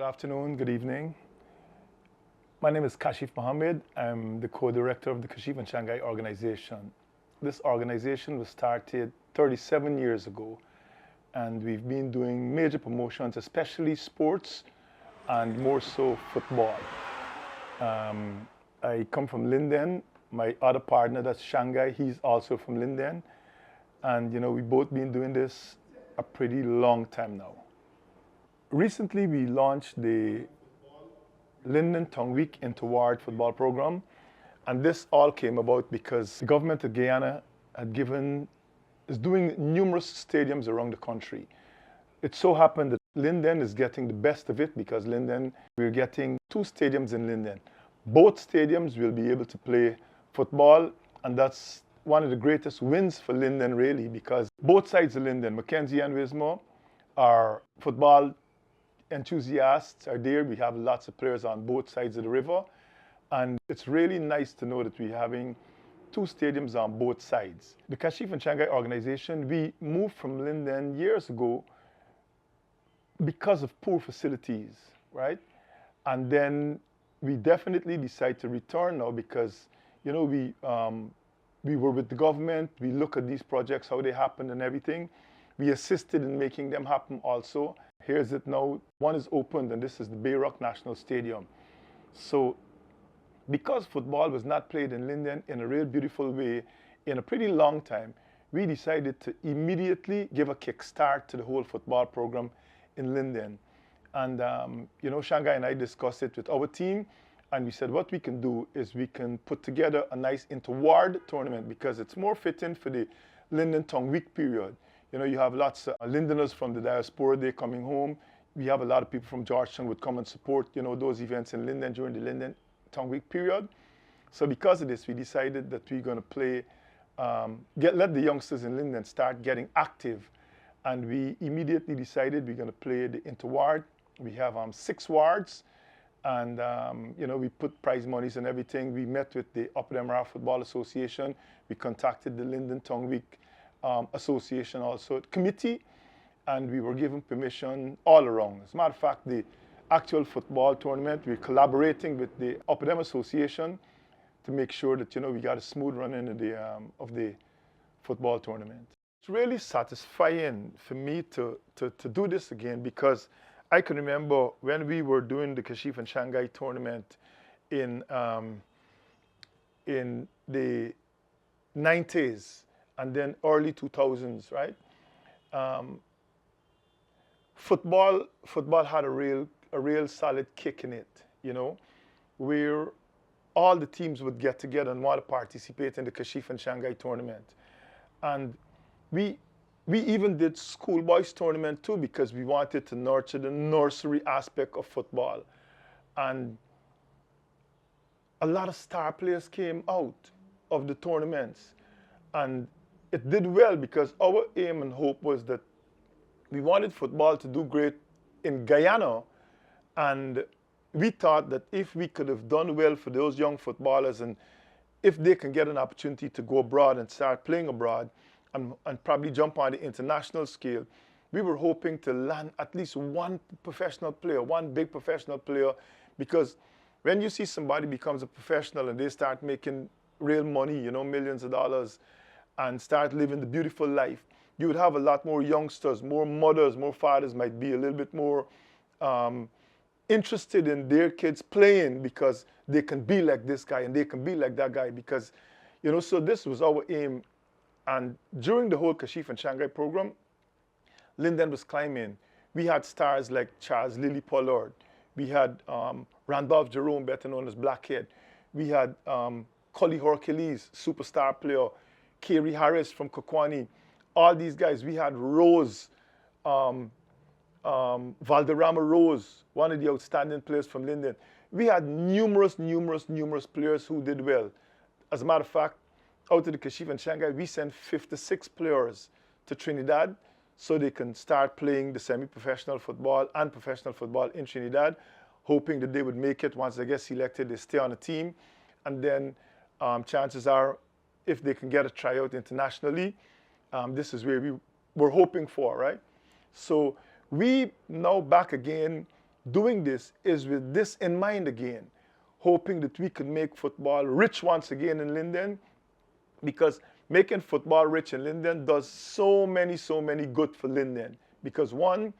afternoon, good evening. My name is Kashif Mohammed. I'm the co-director of the Kashif Shanghai Organization. This organization was started 37 years ago, and we've been doing major promotions, especially sports, and more so football. I come from Linden. My other partner, that's Shanghai, he's also from Linden. And we've both been doing this a pretty long time now. Recently, we launched the Linden Tongue Week Interward football program. And this all came about because the government of Guyana is doing numerous stadiums around the country. It so happened that Linden is getting the best of it because we're getting 2 stadiums in Linden. Both stadiums will be able to play football, and that's one of the greatest wins for Linden, really, because both sides of Linden, McKenzie and Wisrock, are football enthusiasts are there. We have lots of players on both sides of the river, and it's really nice to know that we're having 2 stadiums on both sides. The Kashif Shanghai Organization, we moved from Linden years ago because of poor facilities, right? And then we definitely decided to return now because, we were with the government. We look at these projects, how they happened and everything. We assisted in making them happen also. Here's it now. One is opened, and this is the Wisrock National Stadium. So because football was not played in Linden in a real beautiful way in a pretty long time, we decided to immediately give a kickstart to the whole football program in Linden. And, Shanghai and I discussed it with our team, and we said what we can do is we can put together a nice interward tournament because it's more fitting for the Linden Tongue Week period. You have lots of Lindeners from the diaspora, they're coming home. We have a lot of people from Georgetown would come and support, those events in Linden during the Linden Tongue Week period. So because of this, we decided that we're going to play, let the youngsters in Linden start getting active. And we immediately decided we're going to play the interward. We have 6 wards, and we put prize monies and everything. We met with the Upper Demerara Football Association. We contacted the Linden Tongue Week Association also committee, and we were given permission all around. As a matter of fact, the actual football tournament, we're collaborating with the Upper Dem Association to make sure that we got a smooth run in of the football tournament. It's really satisfying for me to do this again because I can remember when we were doing the Kashif Shanghai tournament in the 90s and then early 2000s, right? Football had a real solid kick in it, where all the teams would get together and want to participate in the Kashif Shanghai tournament. And we even did schoolboys tournament too because we wanted to nurture the nursery aspect of football. And a lot of star players came out of the tournaments. And it did well because our aim and hope was that we wanted football to do great in Guyana. And we thought that if we could have done well for those young footballers and if they can get an opportunity to go abroad and start playing abroad, and probably jump on the international scale, we were hoping to land at least one professional player, one big professional player, because when you see somebody becomes a professional and they start making real money, millions of dollars, and start living the beautiful life, you would have a lot more youngsters, more mothers, more fathers might be a little bit more interested in their kids playing because they can be like this guy and they can be like that guy because, so this was our aim. And during the whole Kashif Shanghai program, Linden was climbing. We had stars like Charles Lily Pollard. We had Randolph Jerome, better known as Blackhead. We had Cully Hercules, superstar player. Kerry Harris from Kokwani. All these guys. We had Rose, Valderrama Rose, one of the outstanding players from Linden. We had numerous players who did well. As a matter of fact, out of the Kashif Shanghai, we sent 56 players to Trinidad so they can start playing the semi-professional football and professional football in Trinidad, hoping that they would make it. Once they get selected, they stay on a team. And then chances are, if they can get a tryout internationally, this is where we were hoping for, right? So we now back again doing this is with this in mind again, hoping that we can make football rich once again in Linden, because making football rich in Linden does so many good for Linden. Because one,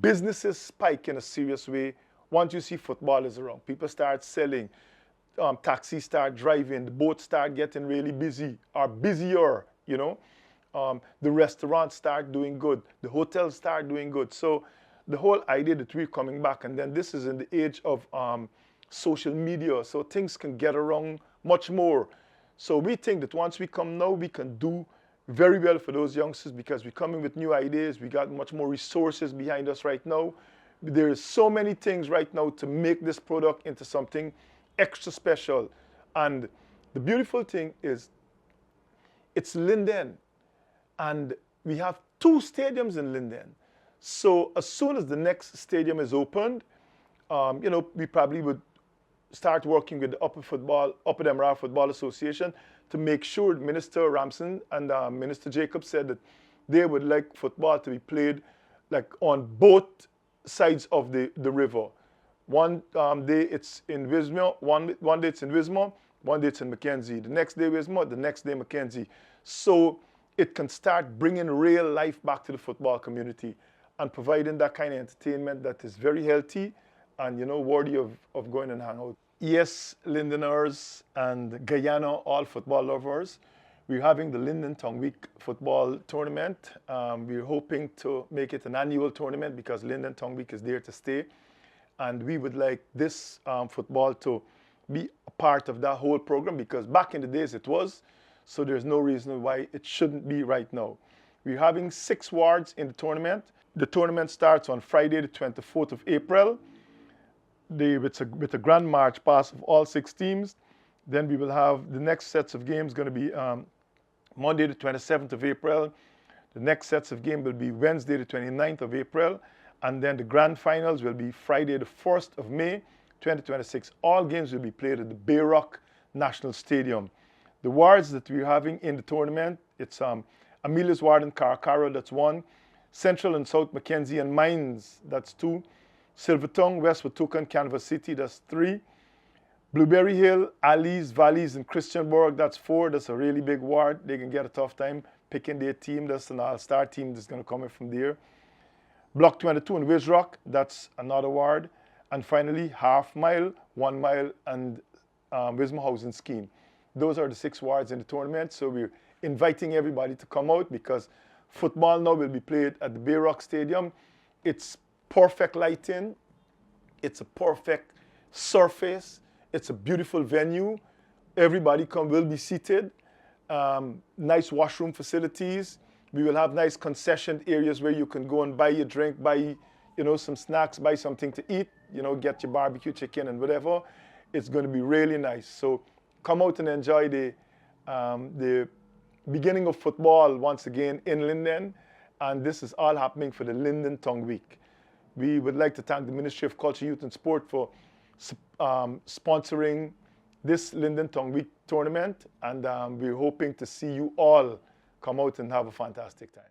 businesses spike in a serious way once you see footballers around. People start selling, taxis start driving, the boats start getting really busy, or busier, you know. The restaurants start doing good, the hotels start doing good. So the whole idea that we're coming back, and then this is in the age of social media, so things can get around much more. So we think that once we come now, we can do very well for those youngsters, because we're coming with new ideas. We got much more resources behind us right now. There is so many things right now to make this product into something extra special. And the beautiful thing is, it's Linden, and we have 2 stadiums in Linden. So as soon as the next stadium is opened, you know, we probably would start working with the Upper Demerara Football Association to make sure Minister Ramson and Minister Jacobs said that they would like football to be played like on both sides of the river. One day it's in Wismore, one day it's in Wismore, one day it's in McKenzie. The next day Wismore, the next day McKenzie. So it can start bringing real life back to the football community and providing that kind of entertainment that is very healthy and, you know, worthy of going and hang out. Yes, Lindeners and Guyana, all football lovers, we're having the Linden Tongue Week football tournament. We're hoping to make it an annual tournament because Linden Tongue Week is there to stay. And we would like this football to be a part of that whole program, because back in the days it was, so there's no reason why it shouldn't be right now. We're having 6 wards in the tournament. The tournament starts on Friday, the 24th of April. With a grand march pass of all 6 teams. Then we will have the next sets of games going to be Monday the 27th of April. The next sets of games will be Wednesday the 29th of April. And then the grand finals will be Friday the 1st of May 2026. All games will be played at the Wisrock National Stadium. The wards that we're having in the tournament, it's Amelia's Ward and Caracaro, that's 1. Central and South McKenzie and Mines, that's 2. Silvertown, West Watooka and Canvas City, that's 3. Blueberry Hill, Alleys, Valleys, and Christianburg, that's 4. That's a really big ward. They can get a tough time picking their team. That's an all-star team that's going to come in from there. Block 22 in Wisrock, that's another ward. And finally, Half Mile, 1 Mile, and Wismore Housing Scheme. Those are the 6 wards in the tournament. So we're inviting everybody to come out, because football now will be played at the Wisrock Stadium. It's perfect lighting, it's a perfect surface, it's a beautiful venue. Everybody will be seated. Nice washroom facilities. We will have nice concession areas where you can go and buy your drink, buy, you know, some snacks, buy something to eat, you know, get your barbecue chicken and whatever. It's going to be really nice. So come out and enjoy the beginning of football once again in Linden. And this is all happening for the Linden Tongue Week. We would like to thank the Ministry of Culture, Youth and Sport for sponsoring this Linden Tongue Week tournament. And we're hoping to see you all come out and have a fantastic time.